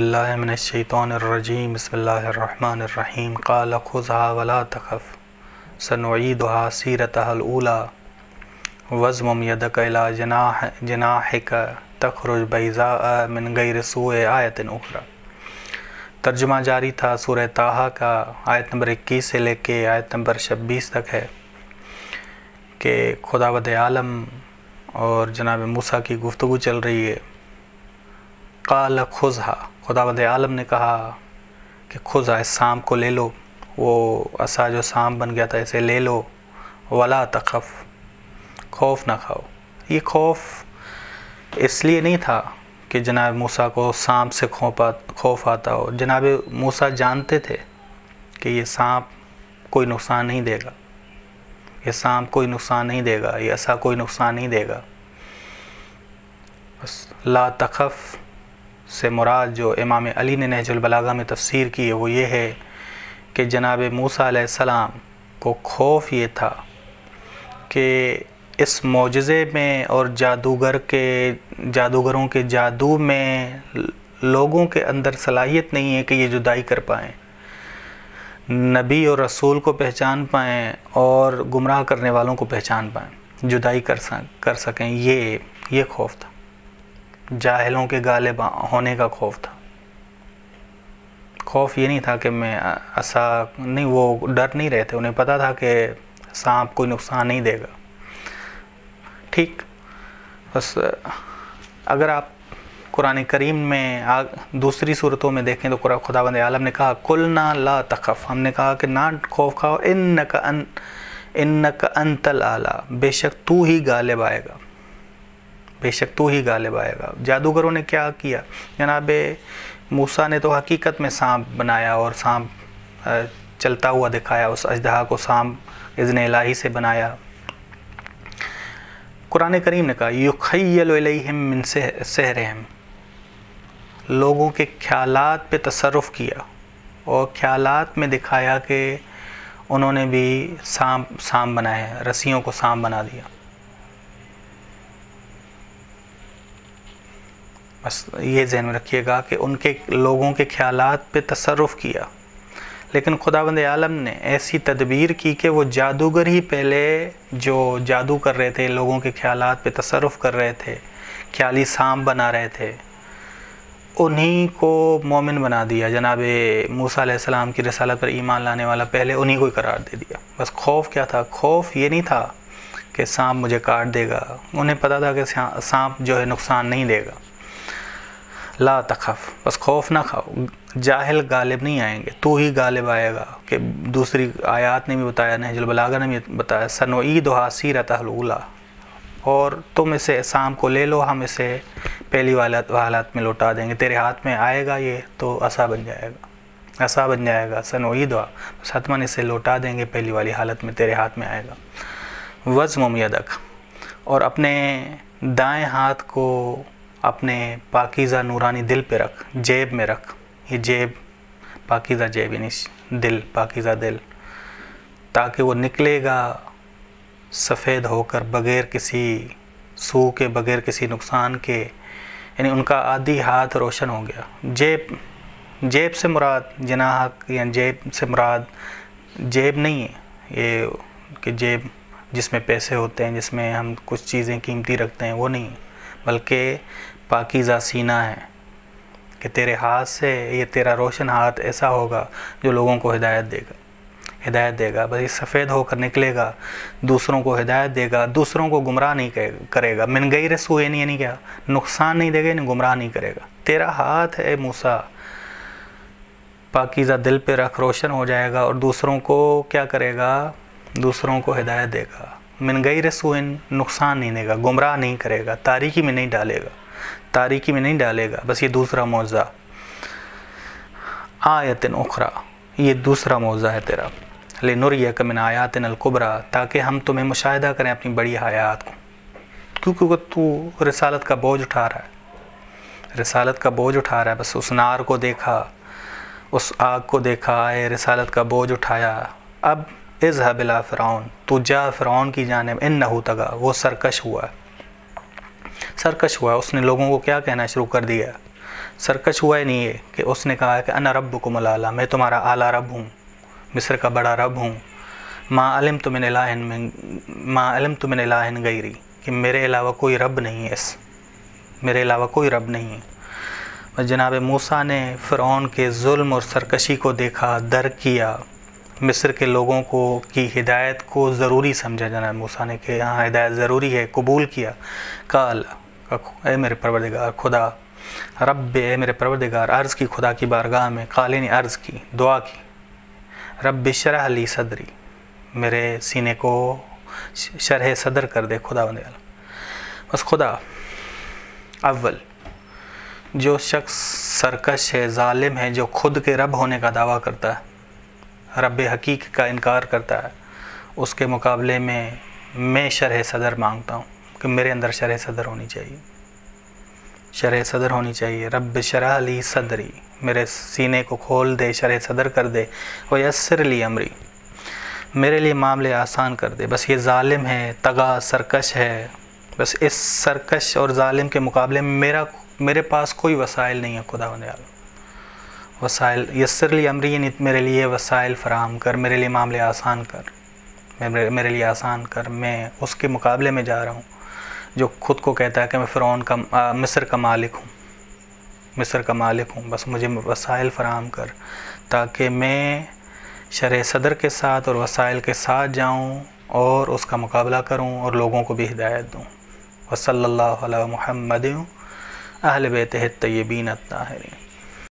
اللہ من الشیطان الرجیم بسم اللہ الرحمن الرحیم قال خذها ولا تخف سنعيدها سیرتها الاولى واضمم يدك الى جناحك تخرج بيضاء من غیر سوء آیت اخرى۔ ترجمہ جاری تھا سورہ طٰہٰ کا، آیت نمبر 21 سے لے کے آیت نمبر 26 تک ہے کہ خداوند عالم اور جناب موسیٰ کی گفتگو چل رہی ہے۔ قال خذها، خداوند عالم نے کہا کہ خذها، اس سام کو لے لو، وہ عصا جو سام بن گیا تھا اسے لے لو، ولا تخف، خوف نہ کھاؤ۔ یہ خوف اس لیے نہیں تھا کہ جناب موسیٰ کو سانپ سے خوف آتا ہو۔ جناب موسیٰ جانتے تھے کہ یہ سانپ کوئی نقصان نہیں دے گا، یہ سانپ کوئی نقصان نہیں دے گا، یہ عصا کوئی نقصان نہیں دے گا۔ بس لا تخف سے مراد جو امام علی نے نہج البلاغہ میں تفسیر کی ہے وہ یہ ہے کہ جناب موسیٰ علیہ السلام کو خوف یہ تھا کہ اس معجزے میں اور جادوگروں کے جادو میں لوگوں کے اندر صلاحیت نہیں ہے کہ یہ جدائی کر پائیں، نبی اور رسول کو پہچان پائیں اور گمراہ کرنے والوں کو پہچان پائیں، جدائی کر سکیں۔ یہ خوف تھا، جاہلوں کے غالب ہونے کا خوف تھا۔ خوف یہ نہیں تھا کہ میں عصا نہیں، وہ ڈر نہیں رہے تھے، انہیں پتہ تھا کہ سانپ کوئی نقصان نہیں دے گا۔ ٹھیک، بس اگر آپ قرآن کریم میں دوسری صورتوں میں دیکھیں تو خداوند عالم نے کہا قلنا لا تخف، ہم نے کہا کہ نہ خوف کھاؤ، انک انت الاعلیٰ، بے شک تو ہی غالب آئے گا، بے شک تو ہی غالب آئے گا۔ جادوگروں نے کیا کیا؟ جناب موسیٰ نے تو حقیقت میں سانپ بنایا اور سانپ چلتا ہوا دکھایا، اس اژدہا کو سانپ اذن الہی سے بنایا۔ قرآن کریم نے کہا یخیل الیہم من سحرہم، لوگوں کے خیالات پہ تصرف کیا اور خیالات میں دکھایا کہ انہوں نے بھی سانپ بنائے، رسیوں کو سانپ بنا دیا۔ بس یہ ذہن میں رکھیے گا کہ ان کے لوگوں کے خیالات پہ تصرف کیا، لیکن خداوند عالم نے ایسی تدبیر کی کہ وہ جادوگر ہی پہلے جو جادو کر رہے تھے، لوگوں کے خیالات پہ تصرف کر رہے تھے، خیالی سانپ بنا رہے تھے، انہی کو مومن بنا دیا۔ جناب موسیٰ علیہ السلام کی رسالت پر ایمان لانے والا پہلے انہی کو قرار دے دیا۔ بس خوف کیا تھا؟ خوف یہ نہیں تھا کہ سانپ مجھے کاٹ دے گا، انہیں پتہ تھا کہ سانپ جو ہے نقصان نہیں دے گا۔ لا تخف، بس خوف نہ کھاؤ، جاہل غالب نہیں آئیں گے، تو ہی غالب آئے گا۔ کہ دوسری آیات نے بھی بتایا، نہج البلاغہ نے بھی بتایا سنعیدها سیرتها الاولیٰ، اور تم اسے سانپ کو لے لو، ہم اسے پہلی حالت میں لوٹا دیں گے، تیرے ہاتھ میں آئے گا یہ تو عصا بن جائے گا، عصا بن جائے گا، سنعیدها، بس حتماً اسے لوٹا دیں گے، پہلی والی حالت میں تیرے ہاتھ میں آئے گا۔ واضمم یدک، اور اپنے دائیں ہاتھ کو اپنے پاکیزہ نورانی دل پہ رکھ، جیب میں رکھ، یہ جیب پاکیزہ جیب یعنی دل، پاکیزہ دل، تاکہ وہ نکلے گا سفید ہو کر، بغیر کسی سو کے، بغیر کسی نقصان کے، یعنی ان کا آدھی ہاتھ روشن ہو گیا۔ جیب سے مراد جناح یا جیب سے مراد جیب نہیں ہے یہ کہ جیب جس میں پیسے ہوتے ہیں، جس میں ہم کچھ چیزیں قیمتی رکھتے ہیں، وہ نہیں، بلکہ پاکیزہ سینہ ہے کہ تیرے ہاتھ سے یہ تیرا روشن ہاتھ ایسا ہوگا جو لوگوں کو ہدایت دے گا، بس یہ سفید ہو کر نکلے گا، دوسروں کو ہدایت دے گا، دوسروں کو گمراہ نہیں کرے گا۔ من غیر سوء یعنی کیا؟ نقصان نہیں دے گا، یعنی گمراہ نہیں کرے گا۔ تیرا ہاتھ ہے موسیٰ، پاکیزہ دل پہ رکھ، روشن ہو جائے گا، اور دوسروں کو کیا کرے گا؟ دوسروں کو ہدایت دے گا۔ من غیر سوء، نقصان نہیں دے گا، گمراہ نہیں کرے گا، تاریکی میں نہیں ڈالے گا، بس یہ دوسرا معجزہ۔ آیت اخرى، یہ دوسرا معجزہ ہے تیرا، لنریک من آیاتنا الکبریٰ، تاکہ ہم تمہیں مشاہدہ کریں اپنی بڑی آیات کو، کیونکہ تو رسالت کا بوجھ اٹھا رہا ہے، بس اس نار کو دیکھا، اس آگ کو دیکھا، اے رسالت کا بوجھ اٹھایا، اب اذهب الى فرعون، تو جا فرعون کی جانب، انہ طغی، وہ سرکش ہوا، اس نے لوگوں کو کیا کہنا شروع کر دیا؟ سرکش ہوا ہی نہیں ہے کہ اس نے کہا کہ انا ربکم الاعلی، میں تمہارا اعلیٰ رب ہوں، مصر کا بڑا رب ہوں، ما علمت من الہ غیری، کہ میرے علاوہ کوئی رب نہیں ہے، میرے علاوہ کوئی رب نہیں ہے۔ بس جناب موسیٰ نے فرعون کے ظلم اور سرکشی کو دیکھا، درک کیا، مصر کے لوگوں کی ہدایت کو ضروری سمجھا جناب موسیٰ نے کہ ہاں ہدایت ضروری ہے، قبول کیا۔ قال، اے میرے پروردگار خدا، رب، اے میرے پروردگار، عرض کی خدا کی بارگاہ میں، قال نے عرض کی، دعا کی، رب اشرح لی صدری، میرے سینے کو شرح صدر کر دے خدا بندے والا۔ بس خدا، اول جو شخص سرکش ہے، ظالم ہے، جو خود کے رب ہونے کا دعویٰ کرتا ہے، رب حقیقی کا انکار کرتا ہے، اس کے مقابلے میں شرح صدر مانگتا ہوں کہ میرے اندر شرح صدر ہونی چاہیے، شرح صدر ہونی چاہیے۔ رب شرح لی صدری، میرے سینے کو کھول دے، شرح صدر کر دے، ویسر لی امری، میرے لیے معاملے آسان کر دے۔ بس یہ ظالم ہے، طغا، سرکش ہے، بس اس سرکش اور ظالم کے مقابلے میں میرے پاس کوئی وسائل نہیں ہے خدا بندے والا۔ وسائل، یسر لی امری یعنی میرے لیے وسائل فراہم کر، میرے لیے معاملے آسان کر، میرے لیے آسان کر۔ میں اس کے مقابلے میں جا رہا ہوں جو خود کو کہتا ہے کہ میں فرعون کا، مصر کا مالک ہوں، مصر کا مالک ہوں۔ بس مجھے وسائل فراہم کر تاکہ میں شرح صدر کے ساتھ اور وسائل کے ساتھ جاؤں اور اس کا مقابلہ کروں اور لوگوں کو بھی ہدایت دوں۔ وصلی اللہ علی محمد اہل بیتہ الطیبین الطاہرین۔